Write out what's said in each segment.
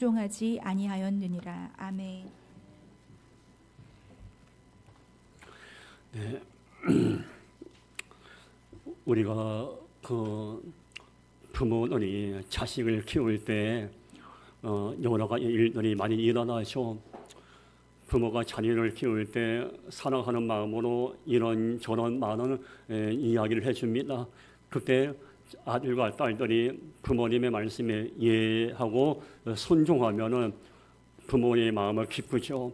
순종하지 아니하였느니라. 아멘. 네. 우리가 부모들이 자식을 키울 때 여러 가지 일들이 많이 일어나죠. 부모가 자녀를 키울 때 사랑하는 마음으로 이런저런 많은 이야기를 해줍니다. 그때 아들과 딸들이 부모님의 말씀에 예하고 순종하면은 부모의 마음을 기쁘죠.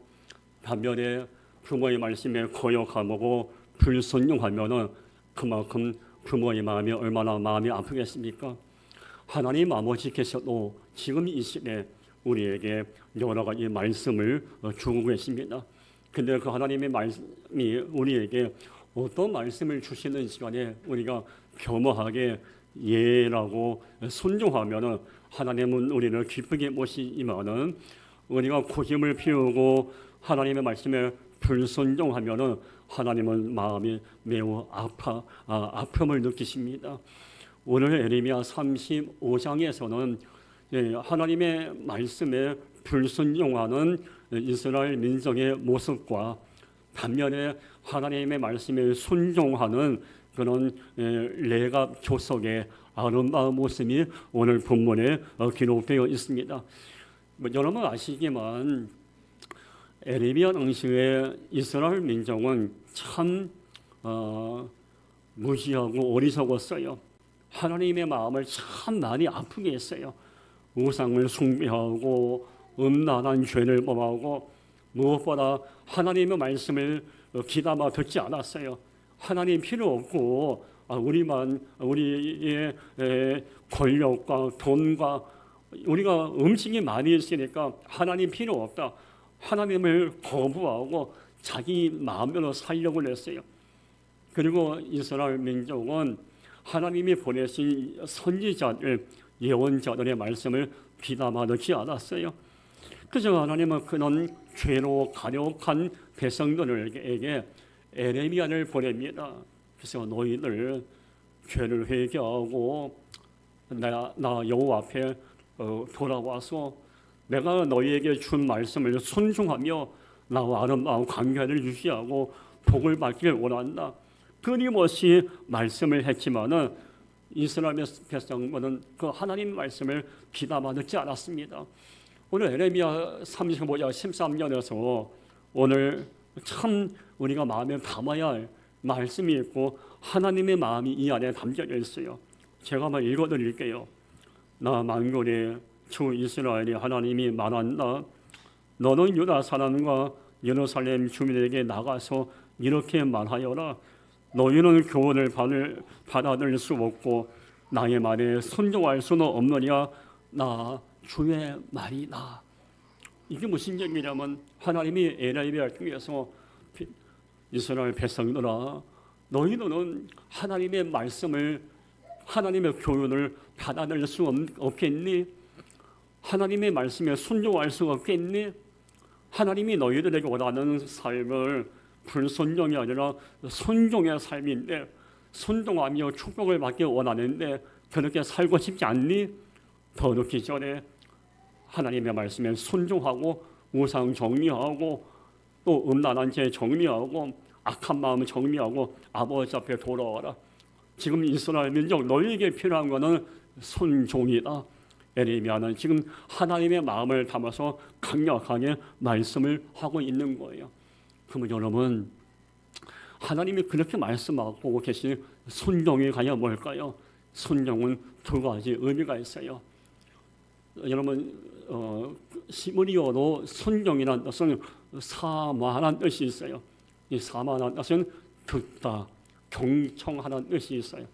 반면에 부모의 말씀에 거역하고 불순종하면은 그만큼 부모의 마음이 얼마나 마음이 아프겠습니까? 하나님 아버지께서도 지금 이 시대 우리에게 여러 가지 말씀을 주고 계십니다. 근데 그 하나님의 말씀이 우리에게 어떤 말씀을 주시는 시간에 우리가 겸허하게 예라고 순종하면은 하나님은 우리를 기쁘게 모시지만은 우리가 고집을 피우고 하나님의 말씀에 불순종하면은 하나님은 마음이 매우 아픔을 느끼십니다. 오늘 에레미야 35장에서는 하나님의 말씀에 불순종하는 이스라엘 민족의 모습과 반면에 하나님의 말씀에 순종하는 그런 레갑 족속의 아름다운 모습이 오늘 본문에 기록되어 있습니다. 여러분 아시지만 에레미야 당시에 이스라엘 민족은 참 무지하고 어리석었어요. 하나님의 마음을 참 많이 아프게 했어요. 우상을 숭배하고 음란한 죄를 범하고 무엇보다 하나님의 말씀을 귀담아 듣지 않았어요. 하나님 필요 없고 우리의 권력과 돈과 우리가 음식이 많이 있으니까 하나님 필요 없다. 하나님을 거부하고 자기 마음대로 살려고 했어요. 그리고 이스라엘 민족은 하나님이 보내신 선지자들, 예언자들의 말씀을 귀담아 듣지 않았어요. 그래서 하나님은 그런 죄로 가력한 백성들에게 에레미야를 보냅니다. 그래서 너희들 죄를 회개하고 나 여호와 앞에 돌아와서 내가 너희에게 준 말씀을 순종하며 나와 아름다운 관계를 유지하고 복을 받기를 원한다. 끊임없이 말씀을 했지만은 이스라엘 백성들은 그 하나님 말씀을 귀담아 듣지 않았습니다. 오늘 에레미야 35장 13절에서 오늘 참 우리가 마음에 담아야 할 말씀이 있고 하나님의 마음이 이 안에 담겨 있어요. 제가 한번 읽어드릴게요. 나 만군의 주 이스라엘이 하나님이 말한다. 너는 유다 사람과 예루살렘 주민에게 나가서 이렇게 말하여라. 너희는 교훈을 받아들일 수 없고 나의 말에 순종할 수는 없느냐. 나 주의 말이다. 이게 무슨 얘기냐면 하나님이 에레미야를 통해서 이스라엘 백성들아 너희는 하나님의 말씀을 하나님의 교훈을 받아들일 수 없겠니? 하나님의 말씀에 순종할 수 없겠니? 하나님이 너희들에게 원하는 삶을 불순종이 아니라 순종의 삶인데 순종하며 축복을 받기 원하는데 그렇게 살고 싶지 않니? 더 늦기 전에 하나님의 말씀에 순종하고 우상 정리하고 또 음란한 죄 정리하고 악한 마음 정리하고 아버지 앞에 돌아와라. 지금 이스라엘 민족 너희에게 필요한 것은 순종이다. 에레미야는 지금 하나님의 마음을 담아서 강력하게 말씀을 하고 있는 거예요. 그러면 여러분 하나님이 그렇게 말씀하고 계신 순종이 과연 뭘까요? 순종은 두 가지 의미가 있어요. 여러분 시므리어로 순종이라는 뜻은 사마라는 뜻이 있어요. 이 사마라는 뜻은 듣다, 경청하는 뜻이 있어요.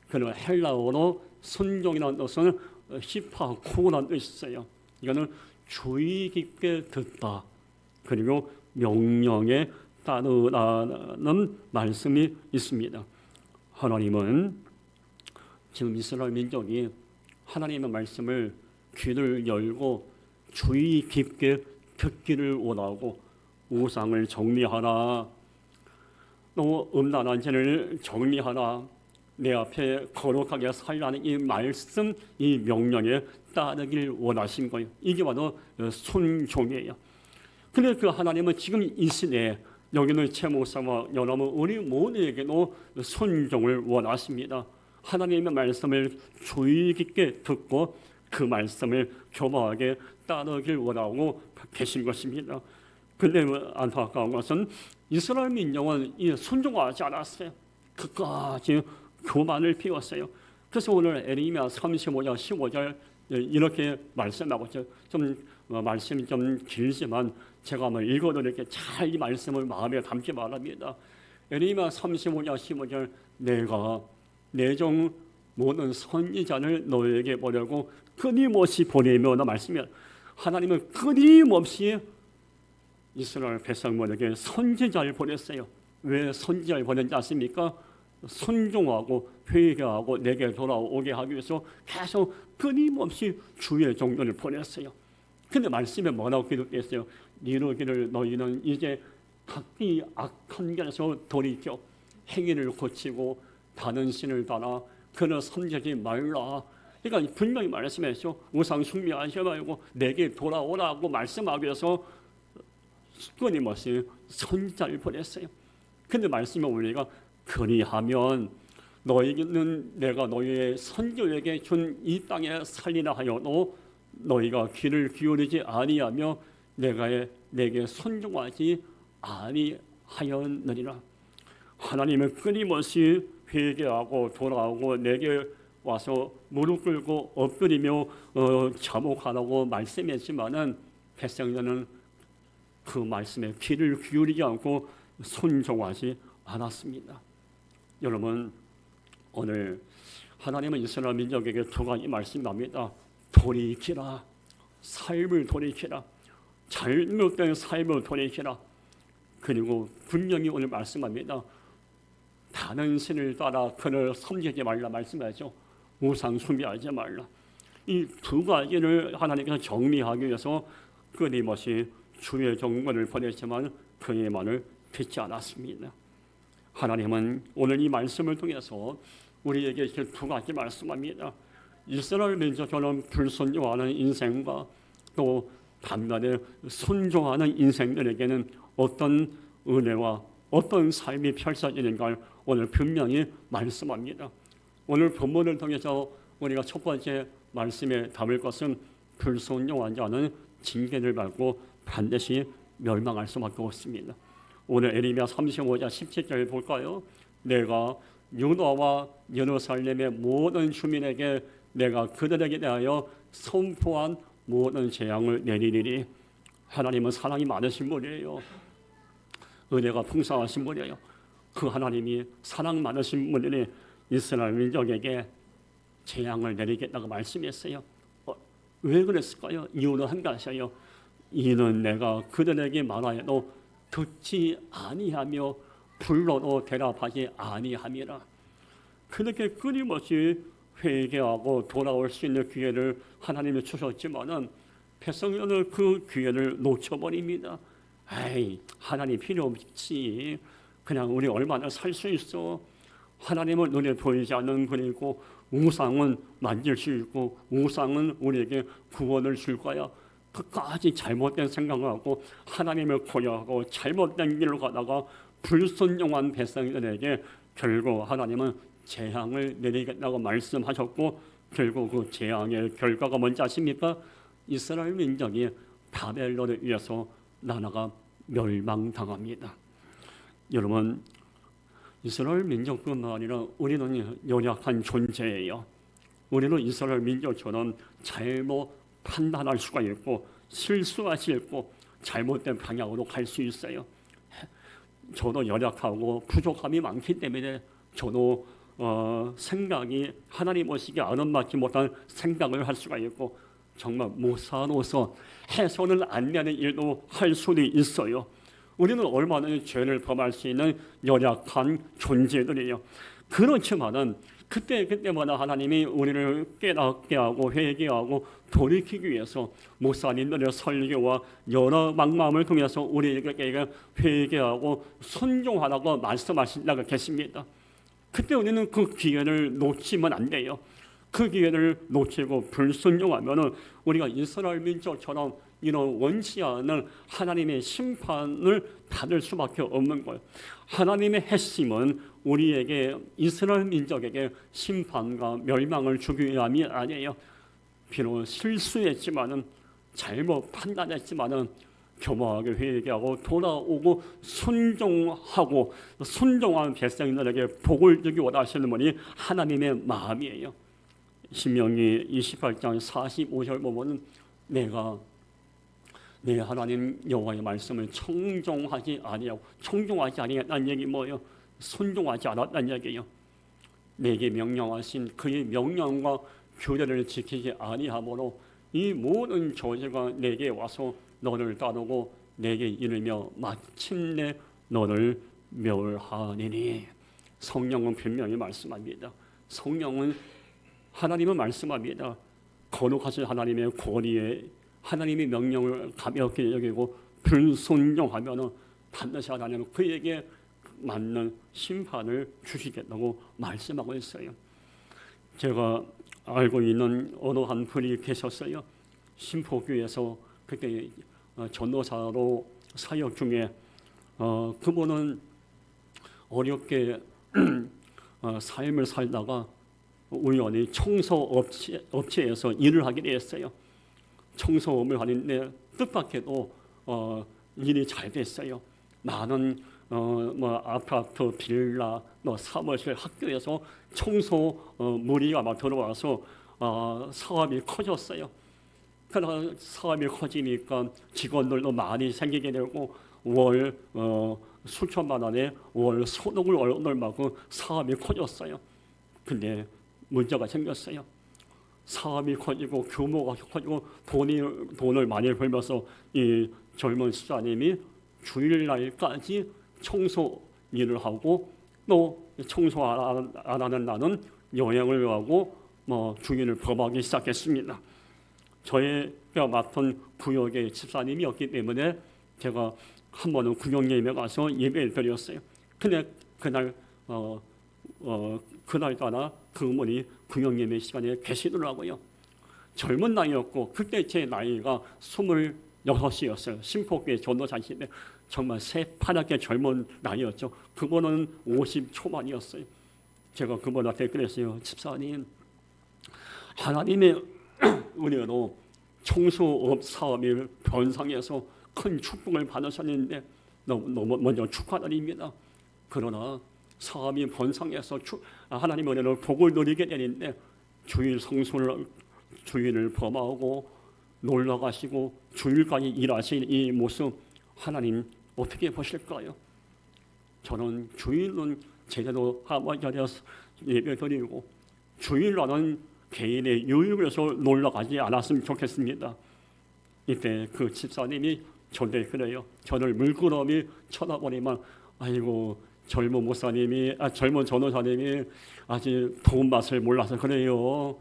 그리고 헬라어로 순종이라는 뜻은 히파코라는 뜻이 있어요. 이거는 주의 깊게 듣다. 그리고 명령에 따르라는 말씀이 있습니다. 하나님은 지금 이스라엘 민족이 하나님의 말씀을 귀를 열고 주의 깊게 듣기를 원하고 우상을 정리하라. 또 음란한 죄를 정리하라. 내 앞에 거룩하게 살라는 이 말씀, 이 명령에 따르길 원하신 거예요. 이게 바로 순종이에요. 근데 그 하나님은 지금 이 시대에 여기는 최 목사와 여러분 우리 모두에게도 순종을 원하십니다. 하나님의 말씀을 주의 깊게 듣고 그 말씀을 교만하게 따르길 원하고 계신 것입니다. 근데 안타까운 것은 이스라엘 민족은 이 순종하지 않았어요. 끝까지 교만을 피웠어요. 그래서 오늘 에레미야 35장 15절 이렇게 말씀하고 있죠. 좀 말씀이 좀 길지만 제가 한번 읽어드릴게요. 잘 이 말씀을 마음에 담기 바랍니다. 에레미야 35장 15절 내가 내 종 모든 선지자를 너에게 보내고 끊임없이 보내며나 말씀이야. 하나님은 끊임없이 이스라엘 백성들에게 선지자를 보냈어요. 왜 선지자를 보낸지 아십니까? 순종하고 회개하고 내게 돌아오게 하기 위해서 계속 끊임없이 주의 종들을 보냈어요. 근데 말씀에 뭐라고 기록했어요? 이르기를 너희는 이제 각기 악한 길에서 돌이켜 행위를 고치고 다른 신을 따라 그를 섬기지 말라. 그러니까 분명히 말씀했죠. 우상 숭배하지 말고 내게 돌아오라고 말씀하기 위해서 끊임없이 선지자를 보냈어요. 근데 말씀에 우리가 그리하면 너희는 내가 너희의 선조에게 준 이 땅에 살리라 하여도 너희가 귀를 기울이지 아니하며 내게 순종하지 아니하였느니라. 하나님은 끊임없이 회개하고 돌아오고 내게 와서 무릎 꿇고 엎드리며 자복하라고 말씀했지만은 백성들은 그 말씀에 귀를 기울이지 않고 순종하지 않았습니다. 여러분 오늘 하나님은 이스라엘 민족에게 두 가지 말씀합니다. 돌이키라, 삶을 돌이키라, 잘못된 삶을 돌이키라. 그리고 분명히 오늘 말씀합니다. 다른 신을 따라 그를 섬기지 말라 말씀하죠. 우상 숭배하지 말라. 이 두 가지를 하나님께서 정리하기 위해서 끊임없이 주의 종들을 보냈지만 그의 말을 듣지 않았습니다. 하나님은 오늘 이 말씀을 통해서 우리에게 이렇게 두 가지 말씀합니다. 이스라엘 민족처럼 불순종하는 인생과 또 반면에 순종하는 인생들에게는 어떤 은혜와 어떤 삶이 펼쳐지는가를 오늘 분명히 말씀합니다. 오늘 본문을 통해서 우리가 첫 번째 말씀에 담을 것은 불순종한 자는 징계를 받고 반드시 멸망할 수밖에 없습니다. 오늘 에레미야 35장 17절 볼까요? 내가 유다와 예루살렘의 모든 주민에게 내가 그들에게 대하여 선포한 모든 재앙을 내리리니. 하나님은 사랑이 많으신 분이에요. 은혜가 풍성하신 분이에요. 그 하나님이 사랑 많으신 분이니 이스라엘 민족에게 재앙을 내리겠다고 말씀했어요. 왜 그랬을까요? 이유는 한 가지예요. 이는 내가 그들에게 말하여도 듣지 아니하며 불러도 대답하지 아니함이라. 그렇게 끊임없이 회개하고 돌아올 수 있는 기회를 하나님이 주셨지만은 백성들은 그 기회를 놓쳐버립니다. 에이, 하나님 필요 없지. 그냥 우리 얼마나 살 수 있어. 하나님은 눈에 보이지 않는 분이고 우상은 만질 수 있고 우상은 우리에게 구원을 줄 거야. 끝까지 잘못된 생각을 하고 하나님을 고려하고 잘못된 길로 가다가 불순종한 백성들에게 결국 하나님은 재앙을 내리겠다고 말씀하셨고 결국 그 재앙의 결과가 뭔지 아십니까? 이스라엘 민족이 바벨론에 의해서 나라가 멸망당합니다. 여러분 이스라엘 민족뿐만 아니라 우리는 연약한 존재예요. 우리는 이스라엘 민족처럼 잘못 판단할 수가 있고 실수할 수 있고 잘못된 방향으로 갈 수 있어요. 저도 연약하고 부족함이 많기 때문에 저도 생각이 하나님 오시기 아름답지 못한 생각을 할 수가 있고 정말 목사로서 해서는 안 되는 일도 할 수도 있어요. 우리는 얼마나 죄를 범할 수 있는 연약한 존재들이에요. 그렇지만은 그때마다 하나님이 우리를 깨닫게 하고 회개하고 돌이키기 위해서 목사님들의 설교와 여러 방법을 통해서 우리에게 회개하고 순종하라고 말씀하신다고 계십니다. 그때 우리는 그 기회를 놓치면 안 돼요. 그 기회를 놓치고 불순종하면은 우리가 이스라엘 민족처럼 이런 원치 않은 하나님의 심판을 받을 수밖에 없는 거예요. 하나님의 핵심은 우리에게 이스라엘 민족에게 심판과 멸망을 주기 위함이 아니에요. 비록 실수했지만은 잘못 판단했지만은 겸허하게 회개하고 돌아오고 순종하고 순종한 백성들에게 복을 주기 원하시는 분이 하나님의 마음이에요. 신명기 28장 45절 보면은 내가 내 하나님 여호와의 말씀을 청종하지 아니했다는 얘기 뭐예요? 순종하지 않았다는 얘기예요. 내게 명령하신 그의 명령과 규례를 지키지 아니하므로 이 모든 저주가 내게 와서 너를 따르고 내게 이르며 마침내 너를 멸하리니. 성령은 분명히 말씀합니다. 성령은 하나님은 말씀합니다. 거룩하신 하나님의 권위에 하나님의 명령을 가볍게 여기고 불순종하면 반드시 하나님은 그에게 맞는 심판을 주시겠다고 말씀하고 있어요. 제가 알고 있는 어느 한 분이 계셨어요. 신포교에서 그때 전도사로 사역 중에 그분은 어렵게 삶을 살다가 우연히 청소 업체에서 일을 하게 됐어요. 청소업을 하는데 뜻밖에도 일이 잘 됐어요. 많은 아파트, 빌라, 사무실, 학교에서 청소 무리가 막 들어와서 사업이 커졌어요. 그러나 사업이 커지니까 직원들도 많이 생기게 되고 월 수천만 원의 월 소득을 얻을 만큼 사업이 커졌어요. 근데 문제가 생겼어요. 사업이 커지고 규모가 커지고 돈을 많이 벌면서 이 젊은 수사님이 주일날까지 청소 일을 하고 또 청소 안 하는 날은 여행을 가고 주인을 범하기 시작했습니다. 저희가 맡은 구역의 집사님이었기 때문에 제가 한 번은 구역예배에 가서 예배를 드렸어요. 근데 그날따라 그분이 구역예배 시간에 계시더라고요. 젊은 나이였고 그때 제 나이가 26이었어요. 신포교회 전도사인데 정말 새파랗게 젊은 나이였죠. 그분은 50 초반이었어요. 제가 그분한테 그랬어요. 집사님, 하나님의 은혜로 청소업 사업이 변상해서 큰 축복을 받으셨는데 너무 먼저 축하드립니다. 그러나 사업이 번성해서 하나님의 은혜로 복을 누리게 되는데 주일을 범하고 놀러 가시고 주일까지 일하신 이 모습 하나님 어떻게 보실까요? 저는 주일은 제대로 하와자리에 예배드리고 주일날은 개인의 여유를 위해서 놀러 가지 않았으면 좋겠습니다. 이때 그 집사님이 저한테 그래요. 저를 물끄러미 쳐다보니만 아이고 젊은 목사님이 젊은 전도사님이 아직 돈 맛을 몰라서 그래요.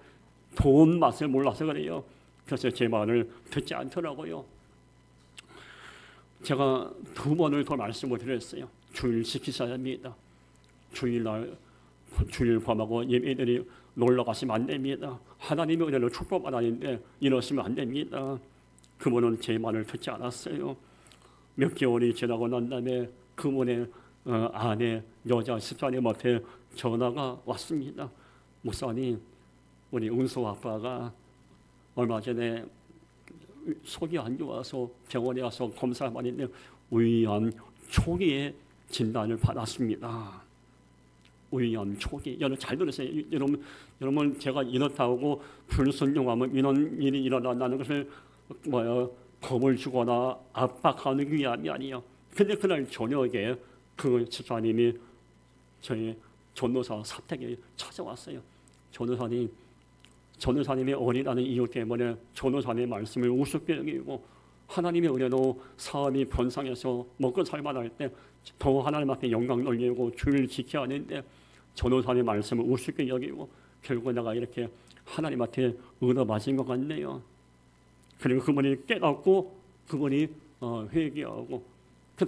돈 맛을 몰라서 그래요. 그래서 제 말을 듣지 않더라고요. 제가 2번을 더 말씀을 드렸어요. 주일 지키셔야 합니다. 주일 범하고 예배들이 놀러 가시면 안 됩니다. 하나님의 은혜로 축복받았는데 이러시면 안 됩니다. 그분은 제 말을 듣지 않았어요. 몇 개월이 지나고 난 다음에 그분의 아내 여자 집사님한테 전화가 왔습니다. 목사님, 우리 은수 아빠가 얼마 전에 속이 안 좋아서 병원에 가서 검사를 받는데 위암 초기에 진단을 받았습니다. 위암 초기. 여러분 잘 들으세요. 여러분 제가 이렇다고 불순종하면 이런 일이 일어난다는 것을 겁을 주거나 압박하는 위함이 아니에요. 근데 그날 저녁에 그 집사님이 저희 전도사 사택에 찾아왔어요. 전도사님이 어리다는 이유 때문에 전도사님의 말씀을 우습게 여기고 하나님의 은혜로 사업이 번성해서 먹고 살만할 때 더 하나님한테 영광 돌리고 주를 지켜야 하는데 전도사님의 말씀을 우습게 여기고 결국 내가 이렇게 하나님한테 얻어맞은 것 같네요. 그리고 그분이 깨닫고 그분이 회개하고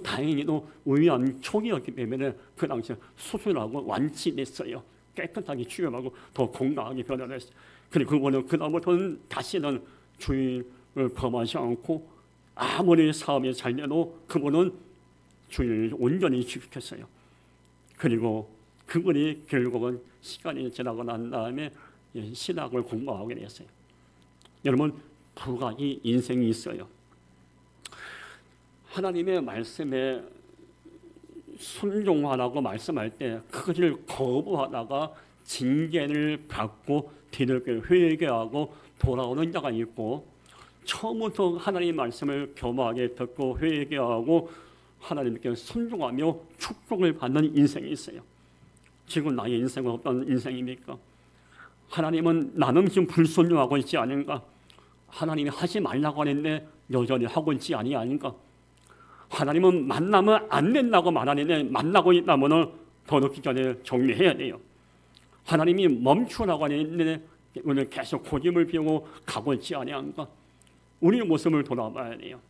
다행히도 위암 초기였기 때문에 그 당시에 수술하고 완치됐어요. 깨끗하게 치료하고 더 건강하게 변화했어요. 그리고 그분은 그다음부터는 다시는 주인을 범하지 않고 아무리 사업이 잘 돼도 그분은 주인을 온전히 지켰어요. 그리고 그분이 결국은 시간이 지나고 난 다음에 신학을 공부하게 됐어요. 여러분, 두 가지 인생이 있어요. 하나님의 말씀에 순종하라고 말씀할 때 그것을 거부하다가 징계를 받고 뒤늦게 회개하고 돌아오는 자가 있고, 처음부터 하나님의 말씀을 겸허하게 듣고 회개하고 하나님께 순종하며 축복을 받는 인생이 있어요. 지금 나의 인생은 어떤 인생입니까? 하나님은 나는 지금 불순종하고 있지 않은가? 하나님이 하지 말라고 하는데 여전히 하고 있지 아닌가? 하나님은 만나면 안 된다고 말하는데 만나고 있다면 더 늦기 전에 정리해야 돼요. 하나님이 멈추라고 하는데 오늘 계속 고집을 피우고 가고 있지 아닌가? 우리의 모습을 돌아봐야 돼요.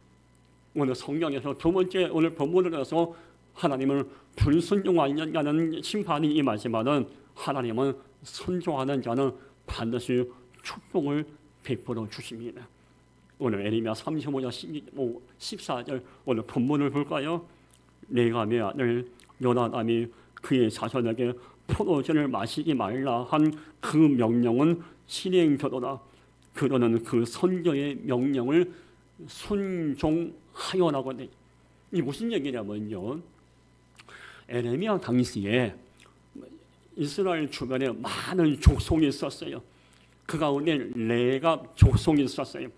오늘 성경에서 두 번째 오늘 본문에서 하나님을 불순종하는 자는 심판이 임하지만은 하나님은 순종하는 자는 반드시 축복을 베풀어 주십니다. 오늘 에레미야 35장 14절 오늘 본문을 볼까요? 레갑의 아들 요나단이 그의 자손에게 포도주를 마시지 말라 한 그 명령은 실행되도다. 그러는 그 선교의 명령을 순종하여라고 해. 이 무슨 얘기냐면요, 에레미야 당시에 이스라엘 주변에 많은 족속이 있었어요. 그 가운데 레갑 족속이 있었어요.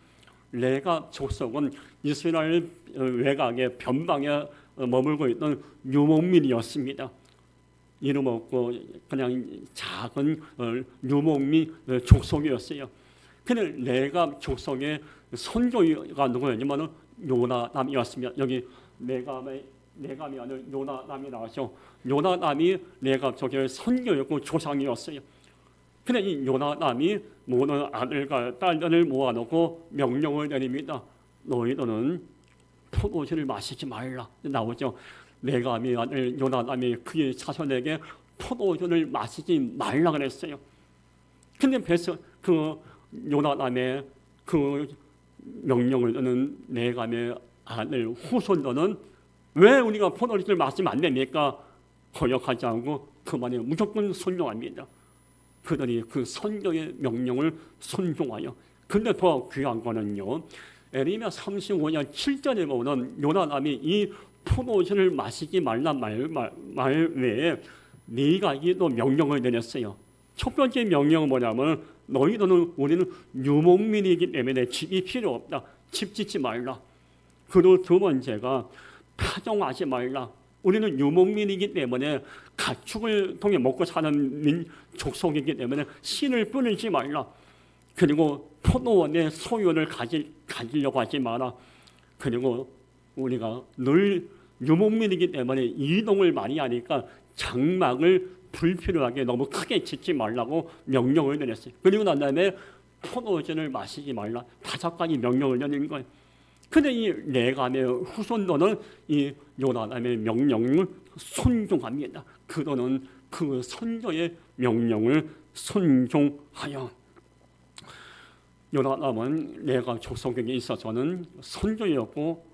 레갑 족속은 이스라엘 외곽의 변방에 머물고 있던 유목민이었습니다. 이름 없고 그냥 작은 유목민 족속이었어요. 근데 레갑 족속의 선조가 누구였냐면 요나단이었습니다. 여기 레갑이 아니라 요나단이 나왔죠. 요나단이 레갑 족의 선조였고 조상이었어요. 근데 이 요나단이 모든 아들과 딸들을 모아놓고 명령을 내립니다. 너희들은 포도주를 마시지 말라. 나오죠. 레갑의 아들 요나단이 그의 자손에게 포도주를 마시지 말라 그랬어요. 근데 그래서 그 요나단의 그 명령을 듣는 레갑의 아들 후손들은 왜 우리가 포도주를 마시면 안 됩니까? 거역하지 않고 그만에 무조건 순종합니다. 그들이 그 선교의 명령을 순종하여. 근데 더 귀한 거는요, 에레미야 35장 7절에 보면 요나단이 이 포도주를 마시지 말라 말 외에 네 가지도 명령을 내렸어요. 첫 번째 명령은 뭐냐면 우리는 유목민이기 때문에 집이 필요 없다. 집 짓지 말라. 그리고 두 번째가 파종하지 말라. 우리는 유목민이기 때문에 가축을 통해 먹고 사는 족속이기 때문에 씨를 뿌리지 말라. 그리고 포도원의 소유를 가지려고 하지 마라. 그리고 우리가 늘 유목민이기 때문에 이동을 많이 하니까 장막을 불필요하게 너무 크게 짓지 말라고 명령을 내렸어요. 그리고 난 다음에 포도주를 마시지 말라. 5가지 명령을 내린 거예요. 근데 이 레갑의 후손들은 이 요나단의 명령을 순종합니다. 그들은 그 선조의 명령을 순종하여. 요나단은 레갑 족속에게 있어서는 선조였고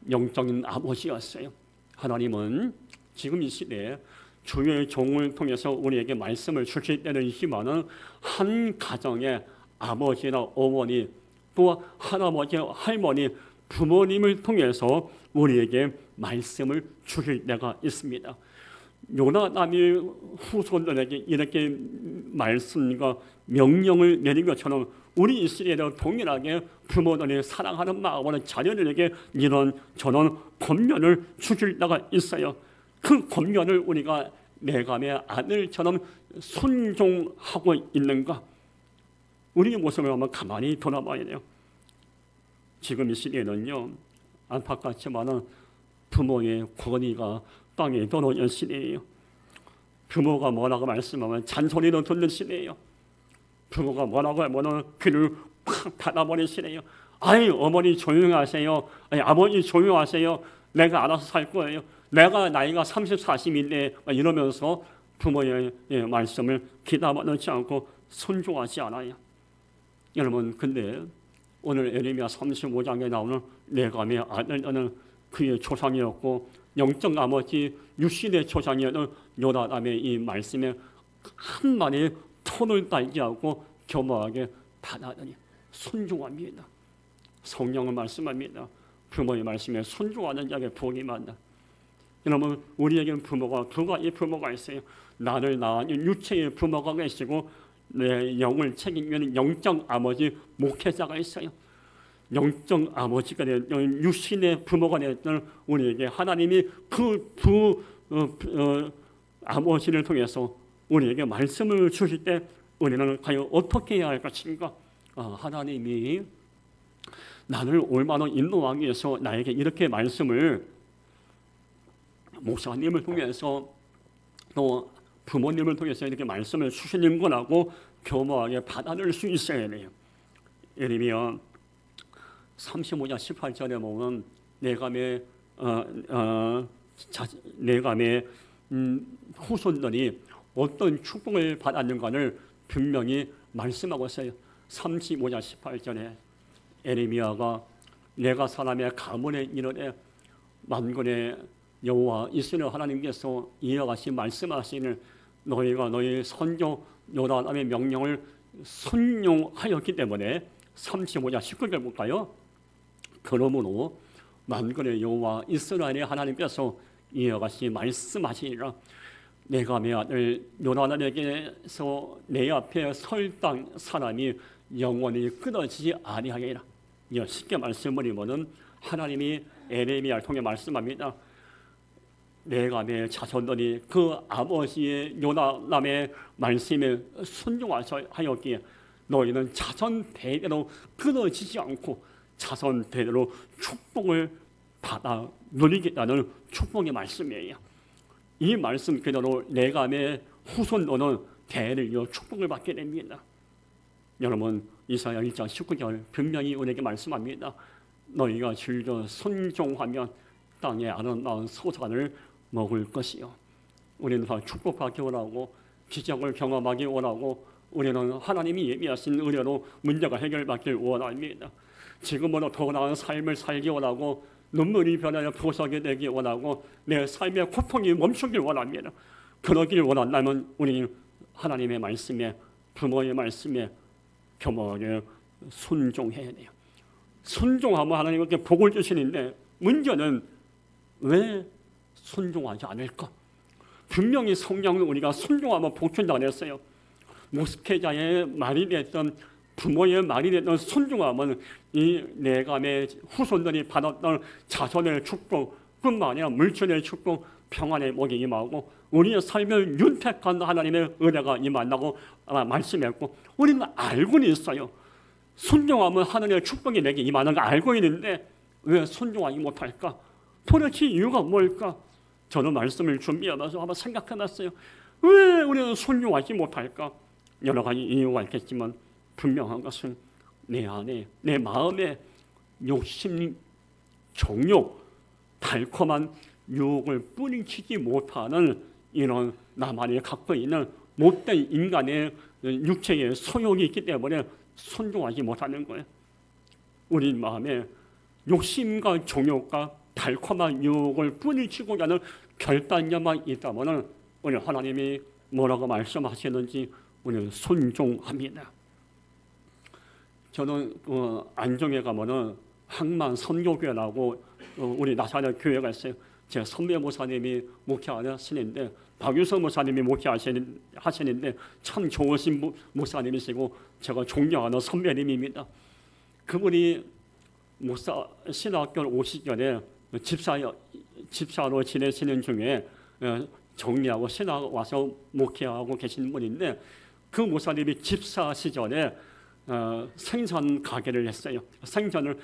영적인 아버지였어요. 하나님은 지금 이 시대에 주의 종을 통해서 우리에게 말씀을 주실 때는 있지만은 한 가정의 아버지나 어머니 또 할아버지, 할머니, 부모님을 통해서 우리에게 말씀을 주실 때가 있습니다. 요나단이 후손들에게 이렇게 말씀과 명령을 내린 것처럼 우리 이 시대에도 동일하게 부모들이 사랑하는 마음으로 자녀들에게 이런 저런 권면을 주실 때가 있어요. 그 권면을 우리가 레갑의 아들처럼 순종하고 있는가? 우리의 모습을 한번 가만히 돌아봐야 돼요. 지금 이 시대에는요, 안타깝지만은 부모의 권위가 땅에 떨어진 시대예요. 부모가 뭐라고 말씀하면 잔소리로 듣는 시대예요. 부모가 뭐라고 하면은 귀를 팍 닫아버린 시대예요. 아이 어머니 조용하세요. 아니 아버지 조용하세요. 내가 알아서 살 거예요. 내가 나이가 30, 40인데 이러면서 부모의 말씀을 귀담아듣지 않고 순종하지 않아요. 여러분, 근데 오늘 에레미야 35장에 나오는 네감의 아들은 그의 조상이었고 영적 아버지 유신의 조상이었던 요나단의 이 말씀에 한마디 톤을 달지 않고 겸허하게 받아들이 순종합니다. 성령은 말씀합니다. 부모의 말씀에 순종하는 자에게 복이 많다. 여러분, 우리에게는 부모가 두 가지 부모가 있어요. 나를 낳은 육체의 부모가 계시고 내 영을 책임지는 영적 아버지 목회자가 있어요. 영적 아버지가 되었던 육신의 부모가 되었던 우리에게 하나님이 아버지를 통해서 우리에게 말씀을 주실 때 우리는 과연 어떻게 해야 할 것인가? 하나님이 나를 얼마나 인도하기 위해서 나에게 이렇게 말씀을 목사님을 통해서 또 부모님을 통해서 이렇게 말씀을 주시는 거라고 겸허하게 받아들일 수 있어야 돼요. 예레미야 35장 18절에 보면 네감의 후손들이 어떤 축복을 받았는가를 분명히 말씀하고 있어요. 35장 18절에 에레미야가 내가 사람의 가문에 이르되 만군의 여호와 이스라엘 하나님께서 이와 같이 말씀하시는 너희가 너희 선조 요나단의 명령을 순종하였기 때문에 35장 19절 볼까요? 그러므로 만군의 여호와 이스라엘의 하나님께서 이와 같이 말씀하시니라 네감의 아들 요나단에게서 내 앞에 설 사람이 영원히 끊어지지 아니하리라. 쉽게 말씀드리면은 하나님이 에레미야를 통해 말씀합니다. 네감의 자손들이 그 아버지의 요나단의 말씀에 순종하였기에 너희는 자손 대대로 끊어지지 않고 자손 대대로 축복을 받아 누리겠다는 축복의 말씀이에요. 이 말씀 그대로 네감의 후손들은 대를 이어 축복을 받게 됩니다. 여러분, 이사야 1장 19절 분명히 우리에게 말씀합니다. 너희가 즐겨 순종하면 땅의 아름다운 소산을 먹을 것이요. 우리는 다 축복받기 원하고 기적을 경험하기 원하고 우리는 하나님이 예비하신 은혜로 문제가 해결받길 원합니다. 지금보다 더 나은 삶을 살기 원하고 눈물이 변하여 보석이 되기 원하고 내 삶의 고통이 멈추길 원합니다. 그러길 원한다면 우리는 하나님의 말씀에 부모의 말씀에 겸허하게 순종해야 돼요. 순종하면 하나님께 복을 주시는데 문제는 왜 순종하지 않을까? 분명히 성경은 우리가 순종하면 복 준다고 했어요. 목회자의 말이 됐던 부모의 말이 됐던 순종하면 이 네감의 후손들이 받았던 자손의 축복뿐만 아니라 물질의 축복, 평안의 복이 임하고 우리의 삶을 윤택한 하나님의 은혜가 임한다고 말씀했고 우리는 알고는 있어요. 순종하면 하나님의 축복이 내게 임하는 거 알고 있는데 왜 순종하지 못할까? 도대체 이유가 뭘까? 저는 말씀을 준비하면서 한번 생각해봤어요. 왜 우리는 순종하지 못할까? 여러 가지 이유가 있겠지만 분명한 것은 내 안에 내 마음에 욕심, 정욕, 달콤한 유혹을 뿌리치지 못하는 이런 나만이 갖고 있는 못된 인간의 육체의 소욕이 있기 때문에 순종하지 못하는 거예요. 우리 마음에 욕심과 정욕과 달콤한 유혹을 뿌리치고자 하는 결단력만 있다면 오늘 하나님이 뭐라고 말씀하시는지 우리는 순종합니다. 저는 안정에 가면은 항만 선교교회라고 우리 나사렛 교회가 있어요. 제 선배 목사님이 목회하시는데 박유서 목사님이 목회하시는데 참 좋으신 목사님이시고 제가 존경하는 선배님입니다. 그분이 목사 신학교를 오시기 전에 집사로 지내시는 중에 정리하고 신학 와서 목회하고 계신 분인데 그 목사님이 집사 시절에 생선 가게를 했어요. 생선을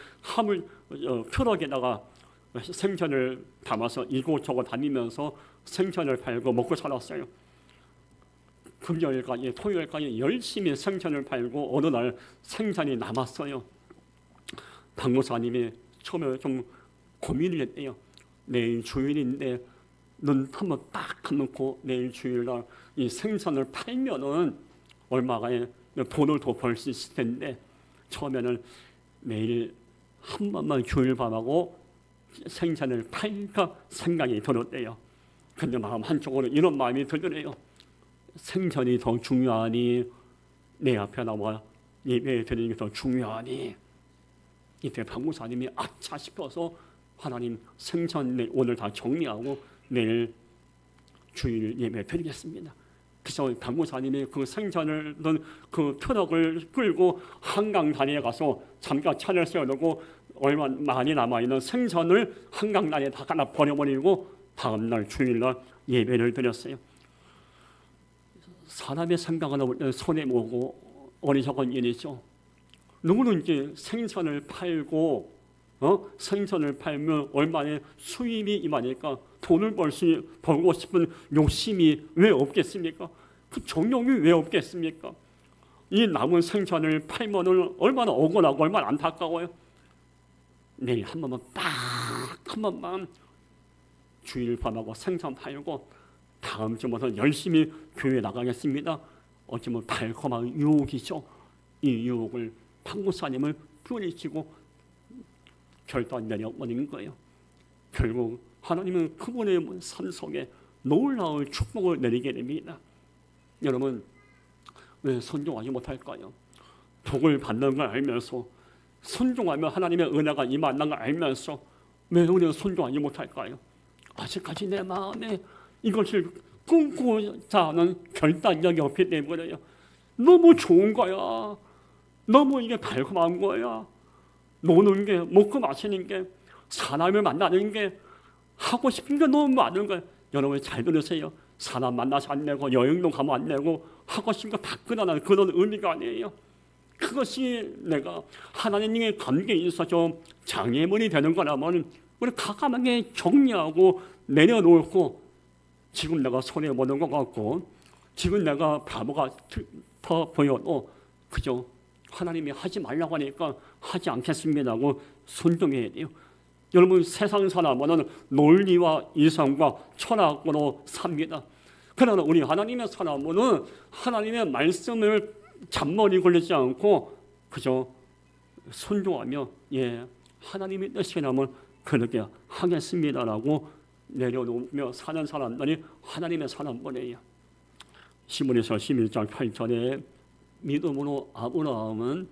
트럭에다가 생선을 담아서 이곳저곳 다니면서 생선을 팔고 먹고 살았어요. 금요일까지 토요일까지 열심히 생선을 팔고 어느 날 생선이 남았어요. 박목사님이 처음에 좀 고민을 했대요. 내일 주일인데 눈 한번 딱 감고 내일 주일날 이 생선을 팔면은 얼마가 돈을 더 벌 수 있을 텐데 처음에는 매일 한 번만 주일 밤하고 생선을 팔까 생각이 들었대요. 근데 마음 한쪽으로 이런 마음이 들더래요. 생선이 더 중요하니 내 앞에 나와 예배 드리는 게 더 중요하니. 이때 박무사님이 아차 싶어서 하나님 생선 오늘 다 정리하고 내일 주일 예배 드리겠습니다. 그래서 박무사님이 그 생선을 넣은 그 트럭을 끌고 한강다리에 가서 잠깐 차를 세워두고 얼마 많이 남아있는 생선을 한강다리에 다 하나 버려버리고 다음날 주일날 예배를 드렸어요. 사람의 생각은 손에 모고 어리석은 일이죠. 누구든지 생선을 팔고 생선을 팔면 얼마나 수입이 임하니까 돈을 벌고 싶은 욕심이 왜 없겠습니까? 그 정욕이 왜 없겠습니까? 이 남은 생선을 팔면 얼마나 억울하고 얼마나 안타까워요. 내일 한 번만 한 번만 주일 밤하고 생선 팔고 다음 주부터 열심히 교회 나가겠습니다. 어쩌면 달콤한 유혹이죠. 이 유혹을 박무사님을 뿌리치고 결단 내려버리는 거예요. 결국 하나님은 그분의 삶 속에 놀라운 축복을 내리게 됩니다. 여러분 왜 순종하지 못할까요? 복을 받는 걸 알면서 순종하면 하나님의 은혜가 임한다는 걸 알면서 왜 우리는 순종하지 못할까요? 아직까지 내 마음에 이것을 꿈꾸자 하는 결단력이 없기 때문에요. 너무 좋은 거야. 너무 이게 달콤한 거야. 노는 게, 먹고 마시는 게, 사람을 만나는 게, 하고 싶은 게 너무 많은 거예요. 여러분 잘 들으세요. 사람 만나서 안 내고 여행도 가면 안 내고 하고 싶은 거 다 끊어나는 그런 의미가 아니에요. 그것이 내가 하나님의 관계에 있어서 장애물이 되는 거라면 우리 가감하게 정리하고 내려놓고 지금 내가 손해보는 것 같고 지금 내가 바보가 더 보여도 그죠? 하나님이 하지 말라고 하니까 하지 않겠습니다 하고 순종해야 돼요. 여러분 세상 사람은 논리와 이성과 철학으로 삽니다. 그러나 우리 하나님의 사람은 하나님의 말씀을 잔머리 걸리지 않고 그저 순종하며 하나님의 뜻이라면 그렇게 하겠습니다라고 내려놓으며 사는 사람들이 하나님의 사람들이에요. 시므리서 11장 8절에 믿음으로 아브라함은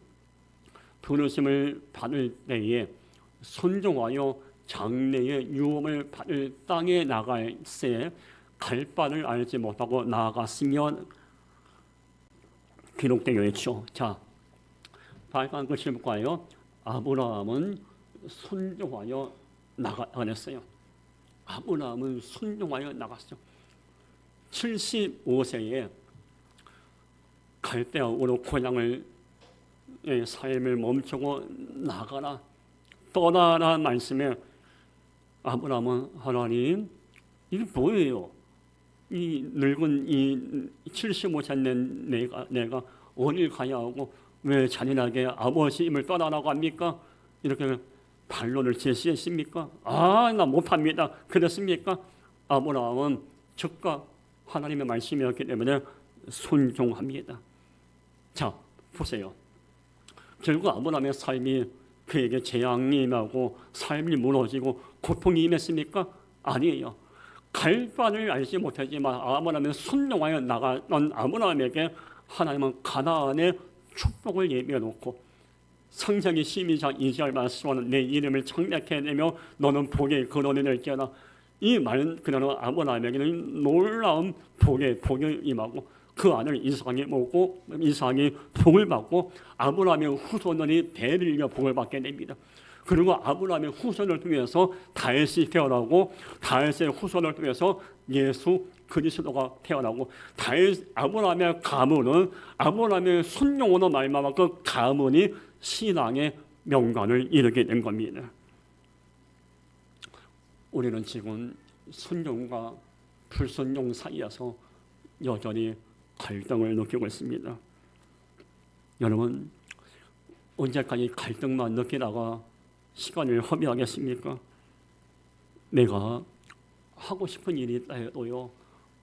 부르심을 받을 때에 순종하여 장래의 유업을 받을 땅에 나갈새 갈 바를 알지 못하고 나아갔으면 기록되어 있죠. 자, 빨간 글씨 볼까요? 아브라함은 순종하여 나갔어요. 아브라함은 순종하여 나갔어요. 75세에 갈대아우로 고향을 삶을 멈추고 나가라 떠나라 말씀에 아브라함은 하나님 이게 뭐예요? 이 늙은 이 75세 내가 어딜 가야 하고 왜 잔인하게 아버지임을 떠나라고 합니까? 이렇게 반론을 제시했습니까? 나 못합니다. 그랬습니까? 아브라함은 즉각 하나님의 말씀이었기 때문에 순종합니다. 자, 보세요. 결국 아브라함의 삶이 그에게 재앙이 임하고 삶이 무너지고 고통이 임했습니까? 아니에요. 갈 바를 알지 못하지만 아브라함은 순종하여 나가는 아브라함에게 하나님은 가나안의 축복을 예비해 놓고 창세기 12장 2절 말씀은 내 이름을 창략해내며 너는 복의 근원이 될지어다. 이 말은 그러나 아브라함에게는 놀라운 복이 임하고 그 아들 이삭이 먹고 이삭이 복을 받고 아브라함의 후손들이 대를 이어 복을 받게 됩니다. 그리고 아브라함의 후손을 통해서 다윗이 태어나고 다윗의 후손을 통해서 예수 그리스도가 태어나고 아브라함의 가문은 아브라함의 순종으로 말미암아 그 가문이 신앙의 명관을 이루게 된 겁니다. 우리는 지금 순종과 불순종 사이에서 여전히 갈등을 느끼고 있습니다. 여러분 언제까지 갈등만 느끼다가 시간을 허비하겠습니까? 내가 하고 싶은 일이 있다 해도요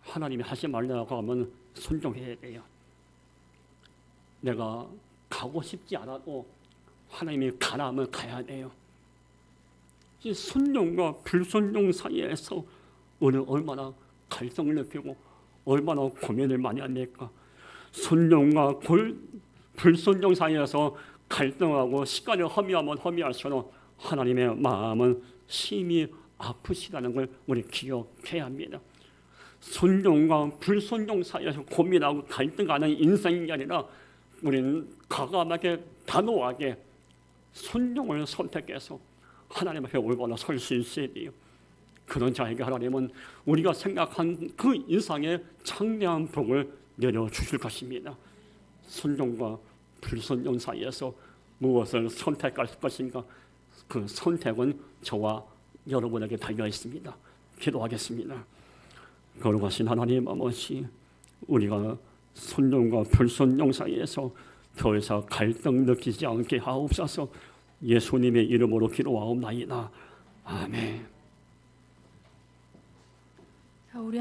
하나님이 하지 말라고 하면 순종해야 돼요. 내가 가고 싶지 않아도 하나님이 가라면 가야 돼요. 이 순종과 불순종 사이에서 우리는 얼마나 갈등을 느끼고 얼마나 고민을 많이 합니까? 순종과 불순종 사이에서 갈등하고 시간을 허미하면 허미할수록 하나님의 마음은 심히 아프시다는 걸 우리 기억해야 합니다. 순종과 불순종 사이에서 고민하고 갈등하는 인생이 아니라 우리는 과감하게 단호하게 순종을 선택해서 하나님 앞에 올바로 설 수 있어야 돼요. 그런 자에게 하나님은 우리가 생각한 그 이상의 창대한 복을 내려주실 것입니다. 순종과 불순종 사이에서 무엇을 선택할 것인가? 그 선택은 저와 여러분에게 달려 있습니다. 기도하겠습니다. 거룩하신 하나님 아버지, 우리가 순종과 불순종 사이에서 더 이상 갈등 느끼지 않게 하옵소서. 예수님의 이름으로 기도하옵나이다. 아멘. 우리